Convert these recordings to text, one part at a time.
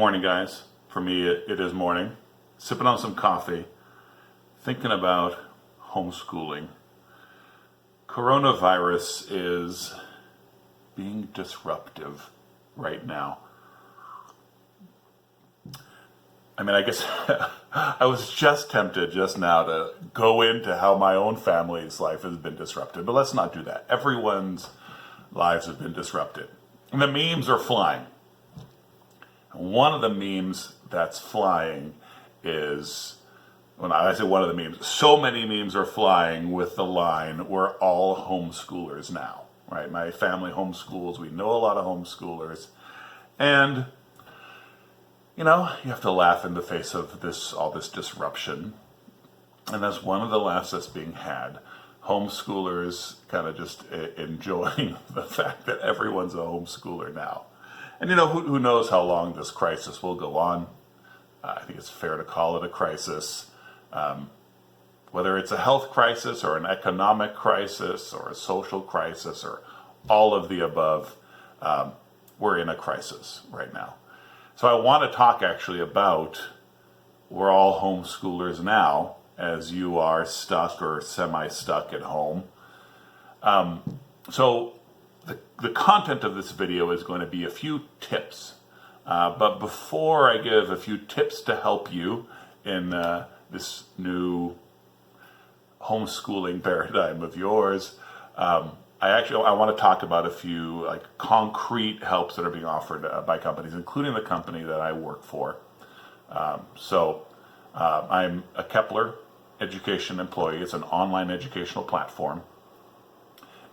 morning, guys. For me, it is morning. Sipping on some coffee, thinking about homeschooling. Coronavirus is being disruptive right now. I mean, I guess I was just tempted just now to go into how my own family's life has been disrupted, but let's not do that. Everyone's lives have been disrupted. And the memes are flying. One of the memes that's flying is, when I say one of the memes, so many memes are flying with the line, we're all homeschoolers now, right? My family homeschools, we know a lot of homeschoolers. And, you know, you have to laugh in the face of all this disruption. And that's one of the laughs that's being had. Homeschoolers kind of just enjoying the fact that everyone's a homeschooler now. And you know, who knows how long this crisis will go on. I think it's fair to call it a crisis. Whether it's a health crisis or an economic crisis or a social crisis or all of the above, we're in a crisis right now. So I want to talk actually about we're all homeschoolers now, as you are stuck or semi-stuck at home. So the content of this video is going to be a few tips. But before I give a few tips to help you in this new homeschooling paradigm of yours, I want to talk about a few concrete helps that are being offered by companies, including the company that I work for. I'm a Kepler education employee. It's an online educational platform.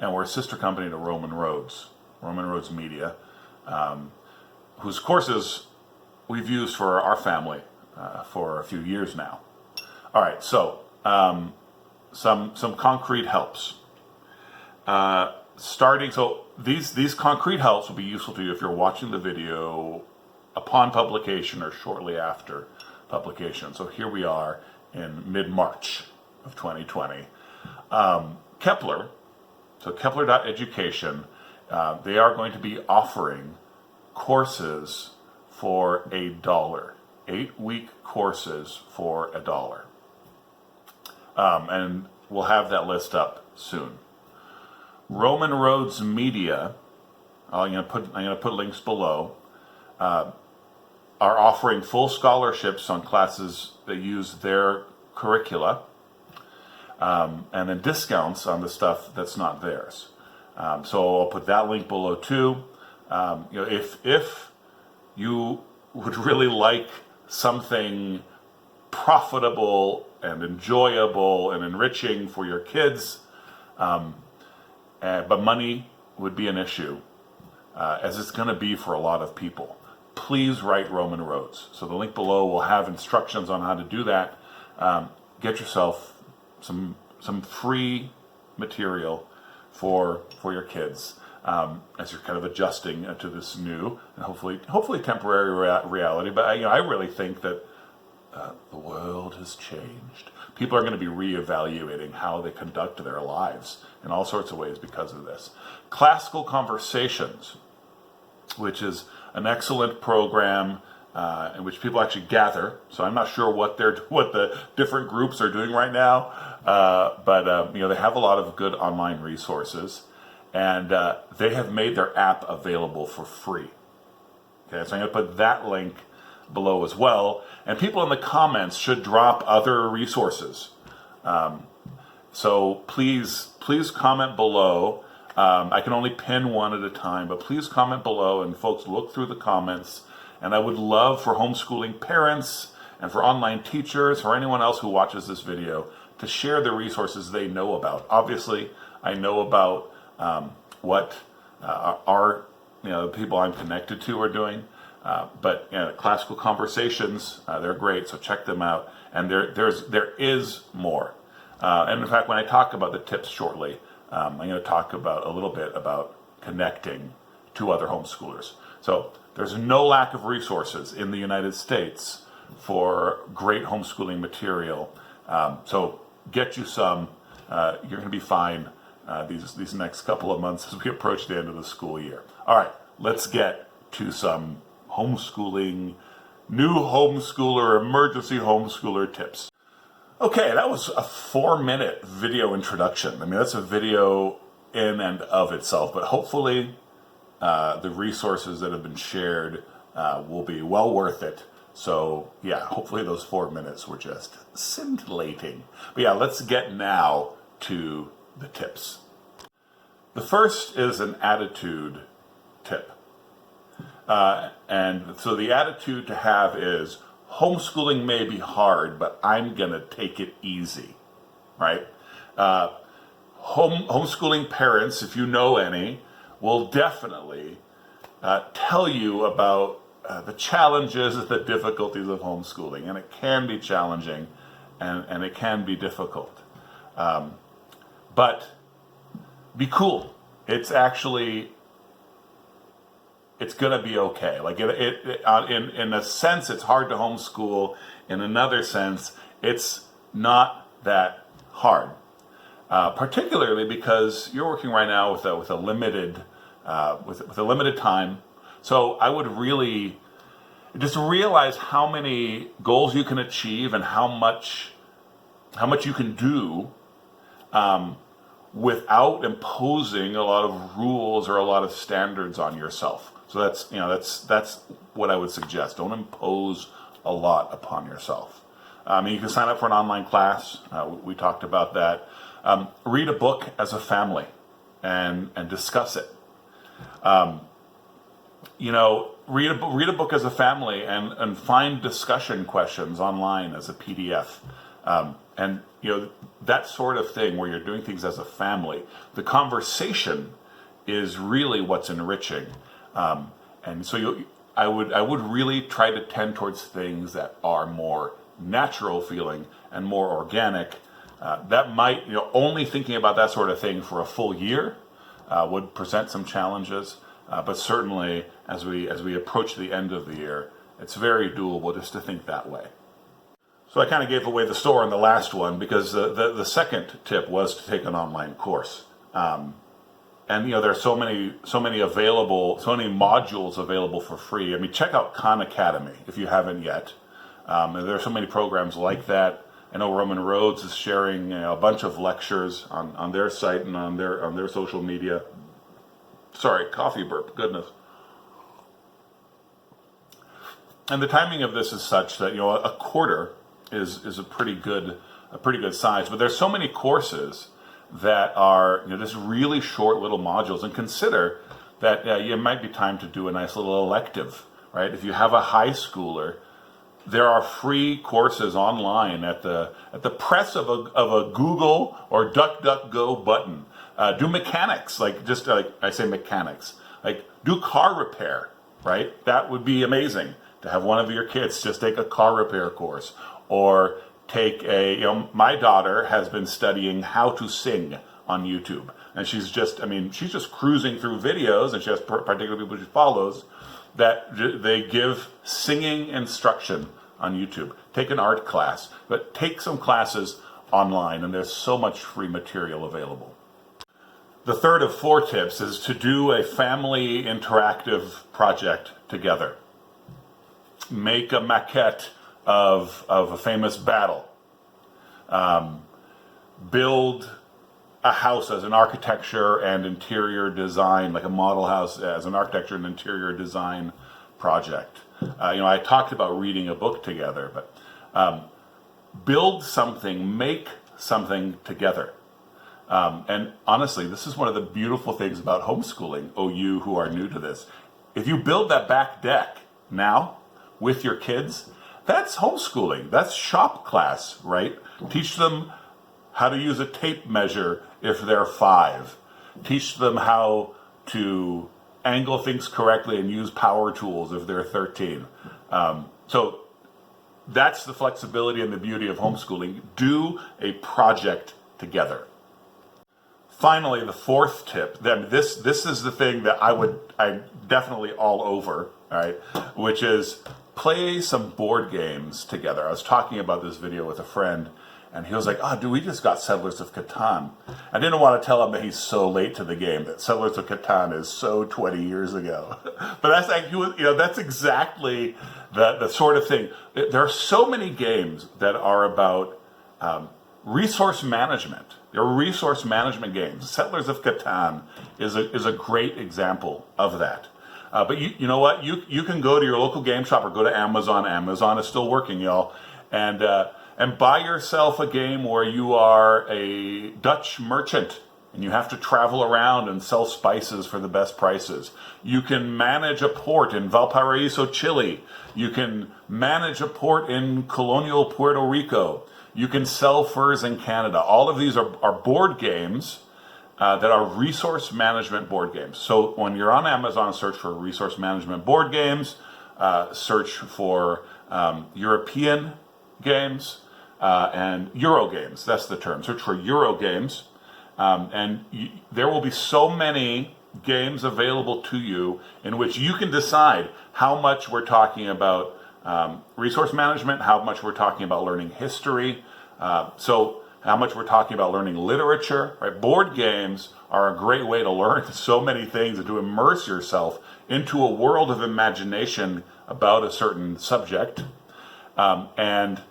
And we're a sister company to Roman Roads Media, whose courses we've used for our family for a few years now. All right, so some concrete helps. So these concrete helps will be useful to you if you're watching the video upon publication or shortly after publication. So here we are in mid-March of 2020. Kepler, so Kepler.education, they are going to be offering courses for $1, 8-week courses for $1. And we'll have that list up soon. Roman Roads Media, I'm going to put links below, are offering full scholarships on classes that use their curricula, and then discounts on the stuff that's not theirs. So I'll put that link below too. If you would really like something profitable and enjoyable and enriching for your kids, but money would be an issue, as it's going to be for a lot of people, please write Roman Roads. So the link below will have instructions on how to do that. Get yourself some free material for your kids as you're kind of adjusting to this new and hopefully temporary reality. But I really think that the world has changed. People are going to be reevaluating how they conduct their lives in all sorts of ways because of this. Classical Conversations, which is an excellent program in which people actually gather. So I'm not sure what the different groups are doing right now, but they have a lot of good online resources, and they have made their app available for free. Okay, so I'm going to put that link below as well, and people in the comments should drop other resources. So please comment below. I can only pin one at a time, but please comment below, and folks, look through the comments. And I would love for homeschooling parents and for online teachers or anyone else who watches this video to share the resources they know about. Obviously, I know about what the people I'm connected to are doing, but Classical Conversations, they're great, so check them out. And there is more. And in fact, when I talk about the tips shortly, I'm going to talk about a little bit about connecting to other homeschoolers. So there's no lack of resources in the United States for great homeschooling material. So get you some. You're going to be fine these next couple of months as we approach the end of the school year. All right, let's get to some homeschooling New homeschooler, emergency homeschooler tips. Okay, that was a 4-minute video introduction. I mean, that's a video in and of itself, but hopefully the resources that have been shared will be well worth it. So yeah, hopefully those 4 minutes were just scintillating. But yeah, let's get now to the tips. The first is an attitude tip. And so the attitude to have is, homeschooling may be hard, but I'm going to take it easy, right? Homeschooling parents, if you know any, will definitely tell you about the challenges and the difficulties of homeschooling. And it can be challenging and it can be difficult. But be cool. It's actually, it's going to be okay. Like in a sense, it's hard to homeschool. In another sense, it's not that hard. Particularly because you're working right now with a limited time. So I would really just realize how many goals you can achieve and how much you can do without imposing a lot of rules or a lot of standards on yourself. So that's what I would suggest. Don't impose a lot upon yourself. You can sign up for an online class. We talked about that. Read a book as a family and discuss it. Read a book as a family and find discussion questions online as a PDF. And that sort of thing where you're doing things as a family. The conversation is really what's enriching. And so I would really try to tend towards things that are more natural feeling and more organic. That might, only thinking about that sort of thing for a full year would present some challenges. But certainly, as we approach the end of the year, it's very doable just to think that way. So I kind of gave away the store on the last one because the second tip was to take an online course. And there are so many modules available for free. I mean, check out Khan Academy if you haven't yet. And there are so many programs like that. I know Roman Rhodes is sharing a bunch of lectures on their site and on their social media. Sorry, coffee burp, goodness. And the timing of this is such that a quarter is a pretty good size. But there's so many courses that are just really short little modules, and consider that it might be time to do a nice little elective, right? If you have a high schooler, there are free courses online at the press of a Google or DuckDuckGo button. Do mechanics, I say mechanics, do car repair, right? That would be amazing to have one of your kids just take a car repair course, or take my daughter has been studying how to sing on YouTube, and she's just cruising through videos, and she has particular people she follows that they give singing instruction on YouTube. Take an art class, but take some classes online, and there's so much free material available. The third of 4 tips is to do a family interactive project together. Make a maquette of a famous battle. Build a house as an architecture and interior design, like a model house as an architecture and interior design project. I talked about reading a book together, but build something, make something together. And honestly, this is one of the beautiful things about homeschooling, you who are new to this. If you build that back deck now with your kids, that's homeschooling. That's shop class, right? Teach them how to use a tape measure if they're 5. Teach them how to angle things correctly and use power tools if they're 13. So that's the flexibility and the beauty of homeschooling. Do a project together. Finally, the 4th tip, then this is the thing that I'm definitely all over, all right, which is play some board games together. I was talking about this video with a friend, and he was like, dude, we just got Settlers of Catan. I didn't want to tell him that he's so late to the game, that Settlers of Catan is so 20 years ago. But that's exactly the sort of thing. There are so many games that are about resource management. There are resource management games. Settlers of Catan is a great example of that. But you know what? You can go to your local game shop or go to Amazon. Amazon is still working, y'all, and buy yourself a game where you are a Dutch merchant and you have to travel around and sell spices for the best prices. You can manage a port in Valparaiso, Chile. You can manage a port in colonial Puerto Rico. You can sell furs in Canada. All of these are board games that are resource management board games. So when you're on Amazon, search for resource management board games, search for European games and Euro games. That's the term. Search for Euro games. There will be so many games available to you in which you can decide how much we're talking about resource management, how much we're talking about learning history, so how much we're talking about learning literature, right? Board games are a great way to learn so many things and to immerse yourself into a world of imagination about a certain subject. And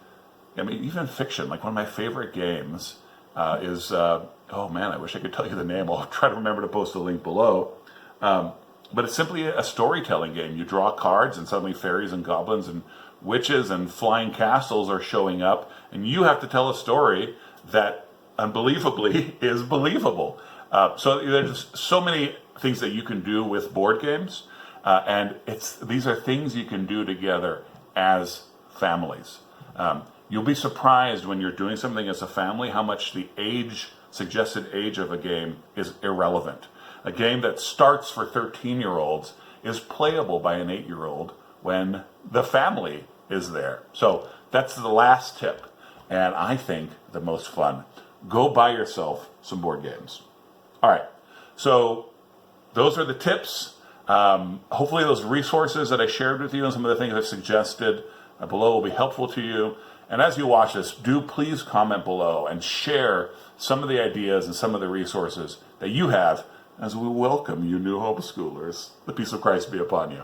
I mean, even fiction, like one of my favorite games is, oh man, I wish I could tell you the name. I'll try to remember to post a link below. But it's simply a storytelling game. You draw cards and suddenly fairies and goblins and witches and flying castles are showing up, and you have to tell a story that unbelievably is believable. So there's so many things that you can do with board games, and these are things you can do together as families. You'll be surprised when you're doing something as a family how much the suggested age of a game is irrelevant. A game that starts for 13-year-olds is playable by an 8-year-old when the family is there. So that's the last tip, and I think the most fun. Go buy yourself some board games. All right, so those are the tips. Hopefully those resources that I shared with you and some of the things I've suggested below will be helpful to you. And as you watch this, do please comment below and share some of the ideas and some of the resources that you have as we welcome you new homeschoolers. The peace of Christ be upon you.